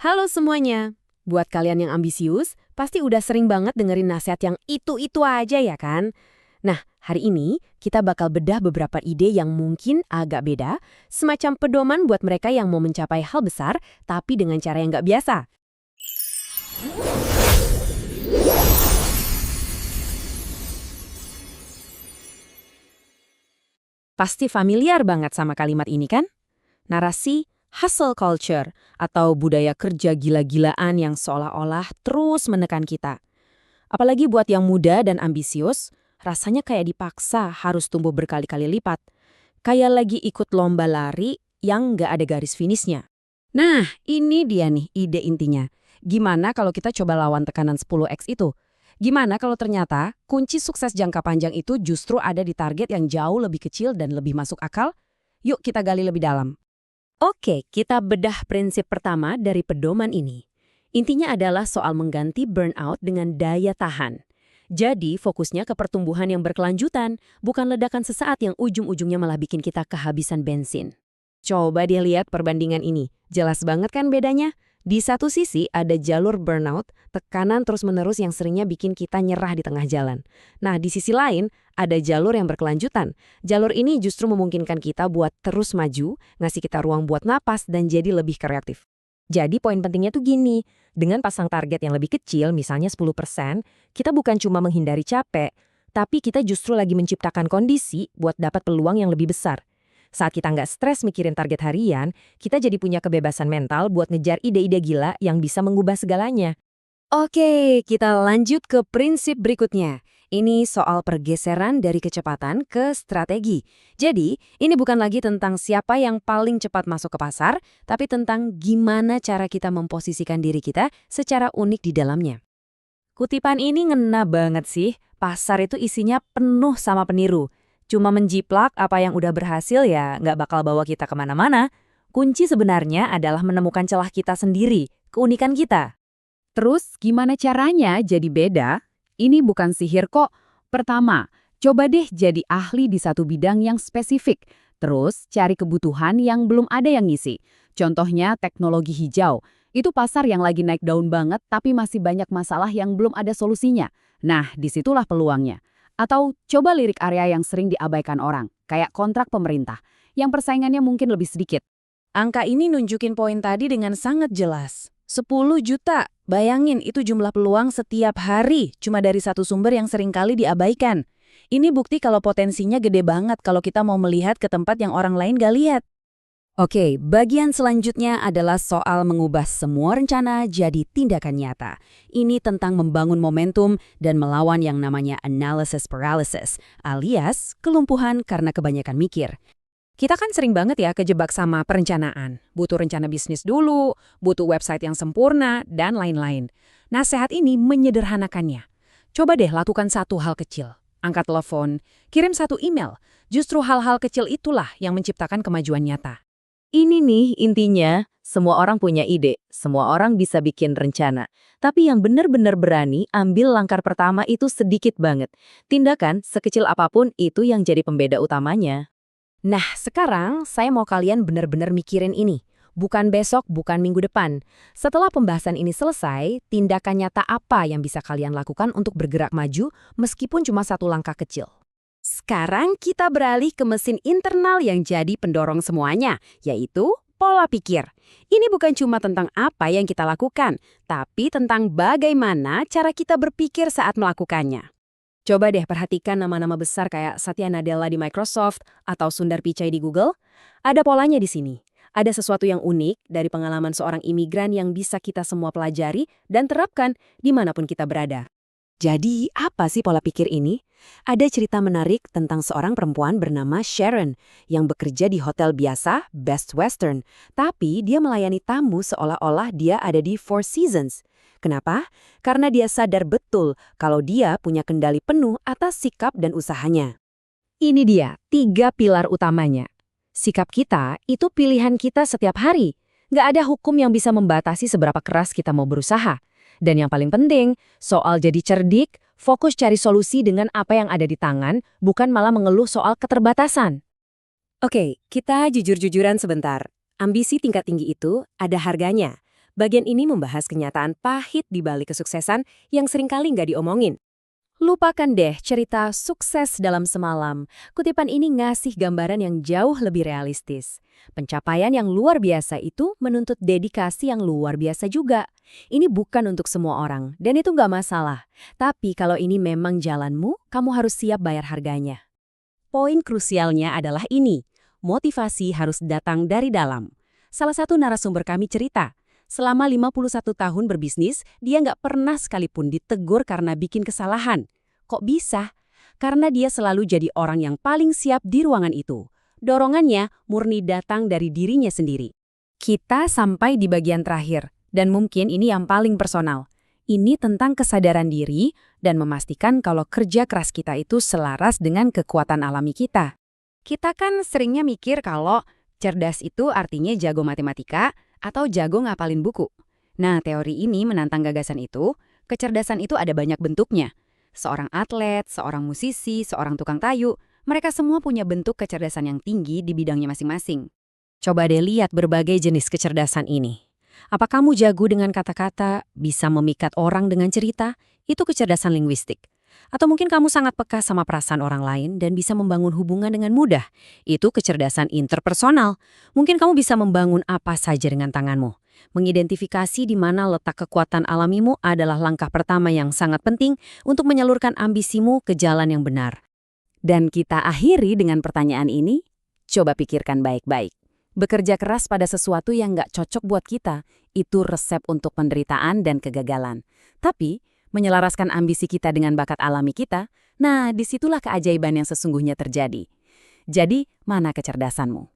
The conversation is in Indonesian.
Halo semuanya. Buat kalian yang ambisius, pasti udah sering banget dengerin nasihat yang itu-itu aja ya kan? Nah, hari ini kita bakal bedah beberapa ide yang mungkin agak beda, semacam pedoman buat mereka yang mau mencapai hal besar, tapi dengan cara yang nggak biasa. Pasti familiar banget sama kalimat ini kan? Narasi hustle culture atau budaya kerja gila-gilaan yang seolah-olah terus menekan kita. Apalagi buat yang muda dan ambisius, rasanya kayak dipaksa harus tumbuh berkali-kali lipat. Kayak lagi ikut lomba lari yang nggak ada garis finishnya. Nah, ini dia nih ide intinya. Gimana kalau kita coba lawan tekanan 10x itu? Gimana kalau ternyata kunci sukses jangka panjang itu justru ada di target yang jauh lebih kecil dan lebih masuk akal? Yuk kita gali lebih dalam. Oke, kita bedah prinsip pertama dari pedoman ini. Intinya adalah soal mengganti burnout dengan daya tahan. Jadi, fokusnya ke pertumbuhan yang berkelanjutan, bukan ledakan sesaat yang ujung-ujungnya malah bikin kita kehabisan bensin. Coba dia lihat perbandingan ini. Jelas banget kan bedanya? Di satu sisi ada jalur burnout, tekanan terus-menerus yang seringnya bikin kita nyerah di tengah jalan. Nah, di sisi lain ada jalur yang berkelanjutan. Jalur ini justru memungkinkan kita buat terus maju, ngasih kita ruang buat napas dan jadi lebih kreatif. Jadi poin pentingnya tuh gini, dengan pasang target yang lebih kecil, misalnya 10%, kita bukan cuma menghindari capek, tapi kita justru lagi menciptakan kondisi buat dapat peluang yang lebih besar. Saat kita nggak stres mikirin target harian, kita jadi punya kebebasan mental buat ngejar ide-ide gila yang bisa mengubah segalanya. Oke, kita lanjut ke prinsip berikutnya. Ini soal pergeseran dari kecepatan ke strategi. Jadi, ini bukan lagi tentang siapa yang paling cepat masuk ke pasar, tapi tentang gimana cara kita memposisikan diri kita secara unik di dalamnya. Kutipan ini ngena banget sih, pasar itu isinya penuh sama peniru. Cuma menjiplak apa yang udah berhasil ya nggak bakal bawa kita kemana-mana. Kunci sebenarnya adalah menemukan celah kita sendiri, keunikan kita. Terus gimana caranya jadi beda? Ini bukan sihir kok. Pertama, coba deh jadi ahli di satu bidang yang spesifik. Terus cari kebutuhan yang belum ada yang ngisi. Contohnya teknologi hijau. Itu pasar yang lagi naik daun banget tapi masih banyak masalah yang belum ada solusinya. Nah, disitulah peluangnya. Atau coba lirik area yang sering diabaikan orang, kayak kontrak pemerintah, yang persaingannya mungkin lebih sedikit. Angka ini nunjukin poin tadi dengan sangat jelas. 10 juta, bayangin itu jumlah peluang setiap hari, cuma dari satu sumber yang seringkali diabaikan. Ini bukti kalau potensinya gede banget kalau kita mau melihat ke tempat yang orang lain gak lihat. Oke, bagian selanjutnya adalah soal mengubah semua rencana jadi tindakan nyata. Ini tentang membangun momentum dan melawan yang namanya analysis paralysis, alias kelumpuhan karena kebanyakan mikir. Kita kan sering banget ya kejebak sama perencanaan. Butuh rencana bisnis dulu, butuh website yang sempurna, dan lain-lain. Nasihat ini menyederhanakannya. Coba deh lakukan satu hal kecil. Angkat telepon, kirim satu email. Justru hal-hal kecil itulah yang menciptakan kemajuan nyata. Ini nih intinya, semua orang punya ide, semua orang bisa bikin rencana. Tapi yang benar-benar berani ambil langkah pertama itu sedikit banget. Tindakan sekecil apapun itu yang jadi pembeda utamanya. Nah, sekarang saya mau kalian benar-benar mikirin ini. Bukan besok, bukan minggu depan. Setelah pembahasan ini selesai, tindakan nyata apa yang bisa kalian lakukan untuk bergerak maju meskipun cuma satu langkah kecil? Sekarang kita beralih ke mesin internal yang jadi pendorong semuanya, yaitu pola pikir. Ini bukan cuma tentang apa yang kita lakukan, tapi tentang bagaimana cara kita berpikir saat melakukannya. Coba deh perhatikan nama-nama besar kayak Satya Nadella di Microsoft atau Sundar Pichai di Google. Ada polanya di sini. Ada sesuatu yang unik dari pengalaman seorang imigran yang bisa kita semua pelajari dan terapkan dimanapun kita berada. Jadi, apa sih pola pikir ini? Ada cerita menarik tentang seorang perempuan bernama Sharon yang bekerja di hotel biasa, Best Western, tapi dia melayani tamu seolah-olah dia ada di Four Seasons. Kenapa? Karena dia sadar betul kalau dia punya kendali penuh atas sikap dan usahanya. Ini dia, 3 pilar utamanya. Sikap kita itu pilihan kita setiap hari. Nggak ada hukum yang bisa membatasi seberapa keras kita mau berusaha. Dan yang paling penting, soal jadi cerdik, fokus cari solusi dengan apa yang ada di tangan, bukan malah mengeluh soal keterbatasan. Oke, kita jujur-jujuran sebentar. Ambisi tingkat tinggi itu ada harganya. Bagian ini membahas kenyataan pahit di balik kesuksesan yang seringkali nggak diomongin. Lupakan deh cerita sukses dalam semalam. Kutipan ini ngasih gambaran yang jauh lebih realistis. Pencapaian yang luar biasa itu menuntut dedikasi yang luar biasa juga. Ini bukan untuk semua orang, dan itu nggak masalah. Tapi kalau ini memang jalanmu, kamu harus siap bayar harganya. Poin krusialnya adalah ini, motivasi harus datang dari dalam. Salah satu narasumber kami cerita, selama 51 tahun berbisnis, dia nggak pernah sekalipun ditegur karena bikin kesalahan. Kok bisa? Karena dia selalu jadi orang yang paling siap di ruangan itu. Dorongannya murni datang dari dirinya sendiri. Kita sampai di bagian terakhir, dan mungkin ini yang paling personal. Ini tentang kesadaran diri dan memastikan kalau kerja keras kita itu selaras dengan kekuatan alami kita. Kita kan seringnya mikir kalau cerdas itu artinya jago matematika atau jago ngapalin buku. Nah, teori ini menantang gagasan itu. Kecerdasan itu ada banyak bentuknya. Seorang atlet, seorang musisi, seorang tukang kayu, mereka semua punya bentuk kecerdasan yang tinggi di bidangnya masing-masing. Coba deh lihat berbagai jenis kecerdasan ini. Apa kamu jago dengan kata-kata, bisa memikat orang dengan cerita? Itu kecerdasan linguistik. Atau mungkin kamu sangat peka sama perasaan orang lain dan bisa membangun hubungan dengan mudah. Itu kecerdasan interpersonal. Mungkin kamu bisa membangun apa saja dengan tanganmu. Mengidentifikasi di mana letak kekuatan alamimu adalah langkah pertama yang sangat penting untuk menyalurkan ambisimu ke jalan yang benar. Dan kita akhiri dengan pertanyaan ini. Coba pikirkan baik-baik. Bekerja keras pada sesuatu yang nggak cocok buat kita, itu resep untuk penderitaan dan kegagalan. Tapi, menyelaraskan ambisi kita dengan bakat alami kita, nah disitulah keajaiban yang sesungguhnya terjadi. Jadi, mana kecerdasanmu?